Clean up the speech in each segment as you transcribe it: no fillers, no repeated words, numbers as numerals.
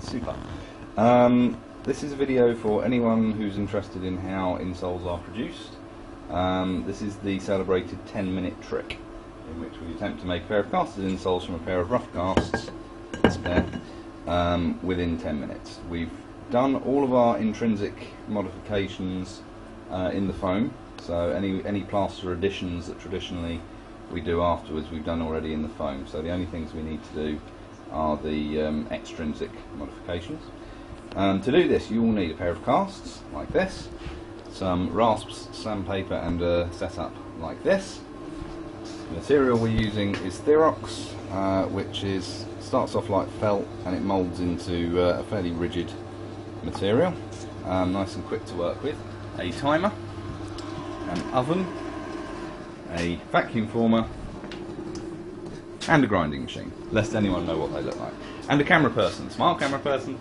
Super. This is a video for anyone who's interested in how insoles are produced. This is the celebrated 10-minute trick, in which we attempt to make a pair of casted insoles from a pair of rough casts within 10 minutes. We've done all of our intrinsic modifications in the foam, so any plaster additions that traditionally we do afterwards we've done already in the foam, so the only things we need to do are the extrinsic modifications. To do this you will need a pair of casts like this, some rasps, sandpaper and a setup like this. The material we're using is Therrox, which starts off like felt and it moulds into a fairly rigid material, nice and quick to work with. A timer, an oven, a vacuum former and a grinding machine, lest anyone know what they look like, and a camera person, smile camera person.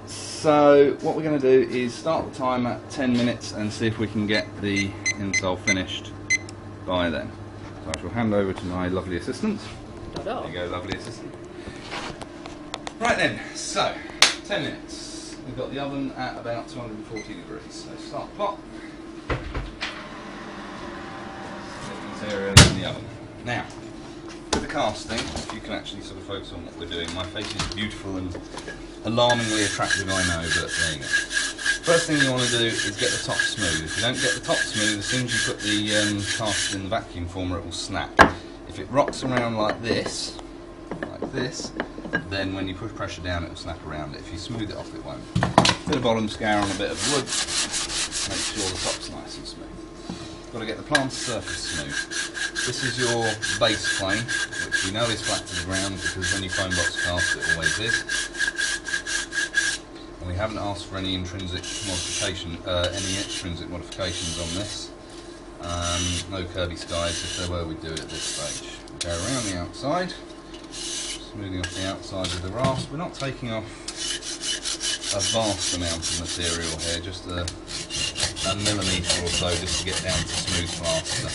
So what we're going to do is start the timer at 10 minutes and see if we can get the insole finished by then. So I shall hand over to my lovely assistant. There you go, lovely assistant. Right then, so 10 minutes. We've got the oven at about 240 degrees. So start the clock. Get the material in the oven. Now, with the casting, if you can actually sort of focus on what we're doing. My face is beautiful and alarmingly attractive, I know, but there you go. First thing you want to do is get the top smooth. If you don't get the top smooth, as soon as you put the cast in the vacuum former, it will snap. If it rocks around like this, then when you push pressure down, it will snap around it. If you smooth it off, it won't. Bit of bottom scour on a bit of wood, make sure the top's nice and smooth. Got to get the planter surface smooth. This is your base plane, which we know is flat to the ground because when you foam box cast it always is. And we haven't asked for any intrinsic modification, any extrinsic modifications on this. No curvy skies. If there were, we'd do it at this stage. Go around the outside, smoothing off the outside of the rasp. We're not taking off a vast amount of material here, just a millimetre or so, just to get down to smooth plaster.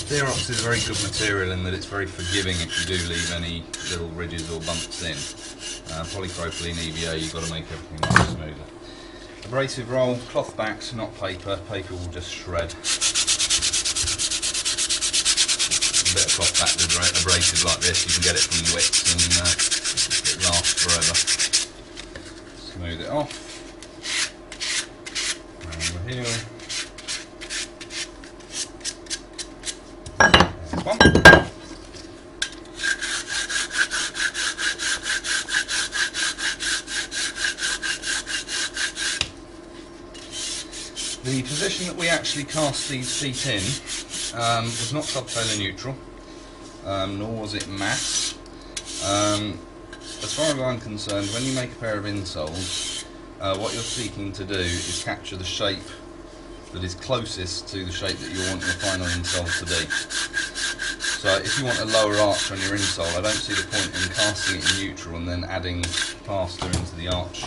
Therrox is a very good material in that it's very forgiving if you do leave any little ridges or bumps in. Polypropylene EVA, you've got to make everything much smoother. Abrasive roll, cloth backs, not paper. Paper will just shred. A bit of cloth back abrasive like this, you can get it from Wicks and it lasts forever. Smooth it off. Over here. There's one. The position that we actually cast these feet in was not subtalar neutral, nor was it matte. As far as I'm concerned, when you make a pair of insoles, what you're seeking to do is capture the shape that is closest to the shape that you want your final insole to be. So if you want a lower arch on your insole, I don't see the point in casting it in neutral and then adding plaster into the arch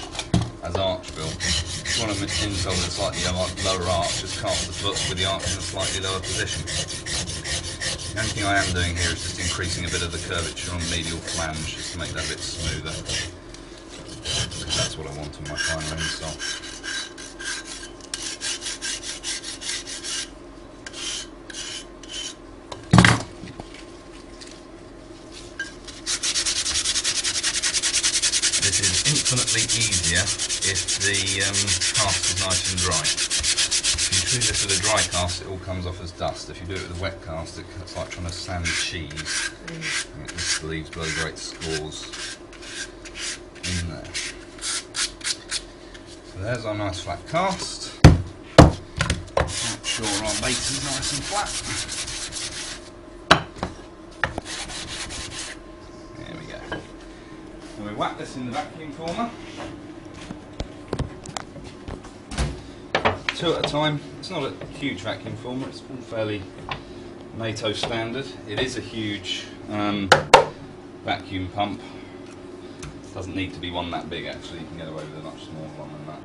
as arch fill. If you want an insole with a slightly lower arch, just cast the foot with the arch in a slightly lower position. The only thing I am doing here is just increasing a bit of the curvature on the medial flange, just to make that a bit smoother. That's what I want on my final insole. This is infinitely easier if the cast is nice and dry. If you do this with a dry cast, it all comes off as dust. If you do it with a wet cast, it's like trying to sand cheese. And it just leaves bloody great scores in there. So there's our nice flat cast. Make sure our base is nice and flat. There we go. And we whack this in the vacuum former. 2 at a time. It's not a huge vacuum former, it's all fairly NATO standard. It is a huge vacuum pump. Doesn't need to be one that big actually, you can get away with a much smaller one than that.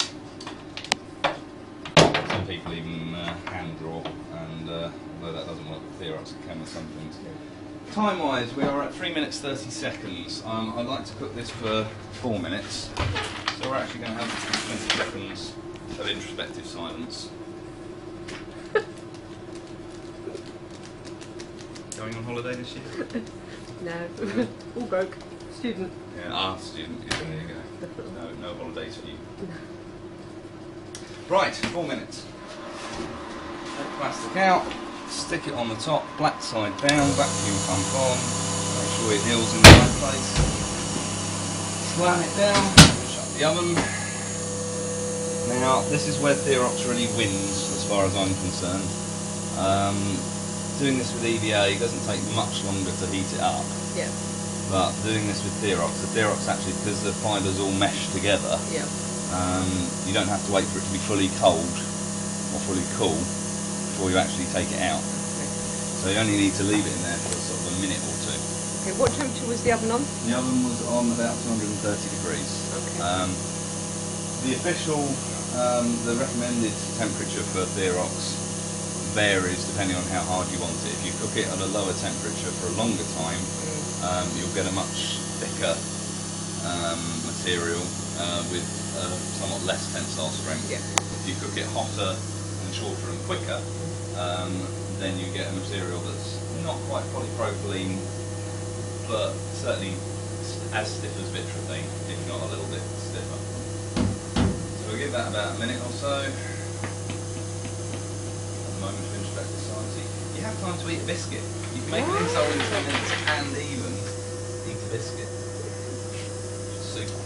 Some people even hand draw, and although that doesn't work with Therrox, it can with some things. Time wise, we are at 3 minutes 30 seconds. I'd like to cook this for 4 minutes. So we're actually going to have 20 seconds of introspective silence. Going on holiday this year? No. All broke. Student. Yeah, student. Yeah, there you go. No holidays for you. Right, 4 minutes. Take plastic out, stick it on the top, black side down, vacuum pump on, make sure your heel's in the right place. Slam it down, shut the oven. Now, this is where Therrox really wins, as far as I'm concerned. Doing this with EVA doesn't take much longer to heat it up. Yeah. But doing this with Therrox, the Therrox actually, because the fibres all mesh together, Yeah. you don't have to wait for it to be fully cold or fully cool before you actually take it out. Okay. So you only need to leave it in there for sort of a minute or two. Okay, what temperature was the oven on? The oven was on about 230 degrees. Okay. The official, the recommended temperature for Therrox varies depending on how hard you want it. If you cook it at a lower temperature for a longer time, you'll get a much thicker material with somewhat less tensile strength. Yeah. If you cook it hotter and shorter and quicker, then you get a material that's not quite polypropylene, but certainly as stiff as vitropene, if not a little bit stiffer. So we'll give that about a minute or so. Moment of introspective silence. You have time to eat a biscuit. You can make an insole in 10 minutes and even eat a biscuit. Super.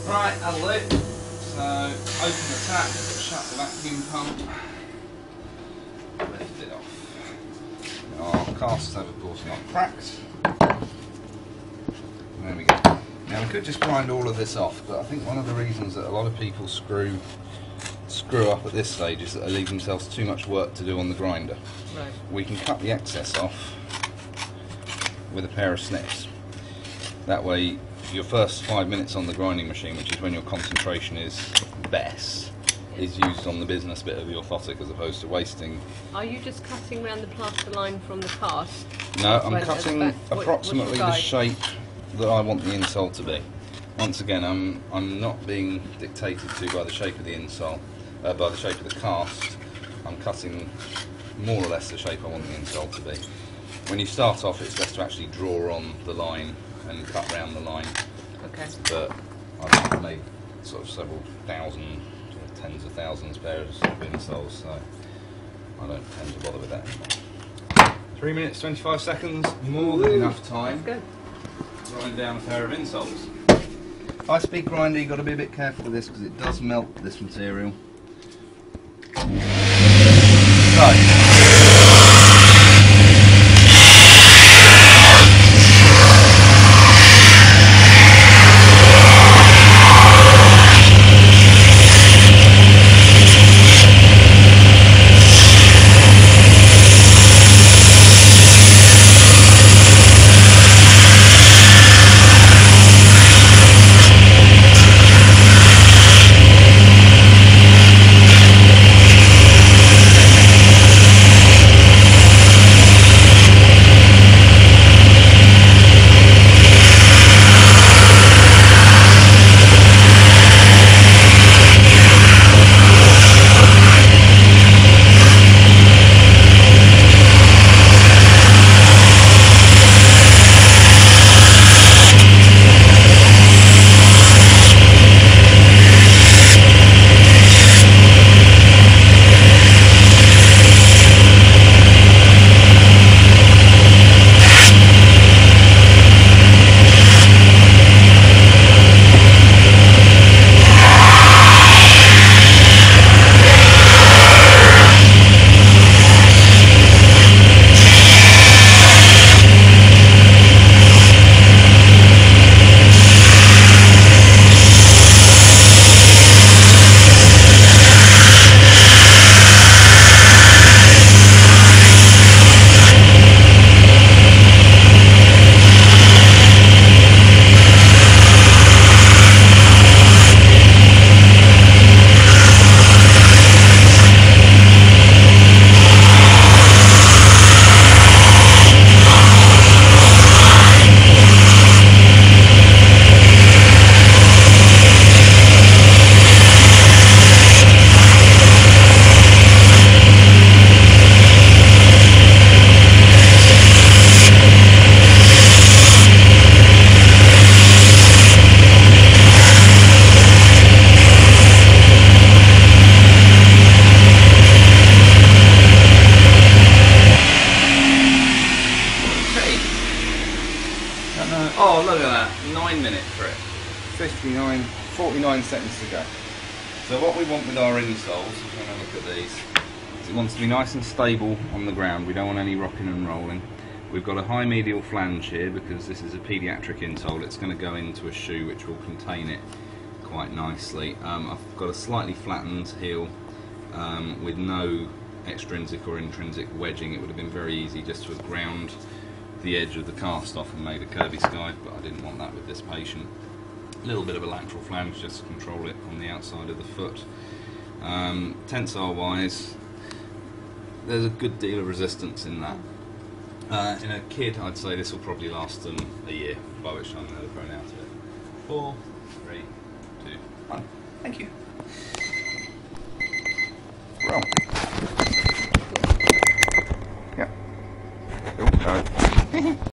Right, that'll do. So open the tap, shut the vacuum pump, lift it off. Our casts have of course not cracked. There we go. Now we could just grind all of this off, but I think one of the reasons that a lot of people screw up at this stage is that they leave themselves too much work to do on the grinder. Right. We can cut the excess off with a pair of snips. That way your first 5 minutes on the grinding machine, which is when your concentration is best, is used on the business bit of the orthotic as opposed to wasting. Are you just cutting around the plaster line from the cast? No, I'm cutting approximately the shape that I want the insole to be. Once again, I'm not being dictated to by the shape of the insole. By the shape of the cast, I'm cutting more or less the shape I want the insole to be. When you start off, it's best to actually draw on the line and cut round the line. Okay. But I've made sort of several thousand, tens of thousands pairs of insoles, so I don't tend to bother with that anymore. 3 minutes 25 seconds, more than enough time Good. to grind down a pair of insoles. High speed grinder, you've got to be a bit careful with this because it does melt this material. So, Oh, look at that, 9 minute trip. 49 seconds to go. So what we want with our insoles, if you want to look at these, is it wants to be nice and stable on the ground. We don't want any rocking and rolling. We've got a high medial flange here because this is a paediatric insole. It's going to go into a shoe which will contain it quite nicely. I've got a slightly flattened heel with no extrinsic or intrinsic wedging. It would have been very easy just to have ground the edge of the cast off and made a curvy skide, but I didn't want that with this patient. A little bit of a lateral flange just to control it on the outside of the foot. Tensile wise, there's a good deal of resistance in that. In a kid, I'd say this will probably last them a year, by which time they'll have grown out of it. 4, 3, 2, 1. Thank you. Well.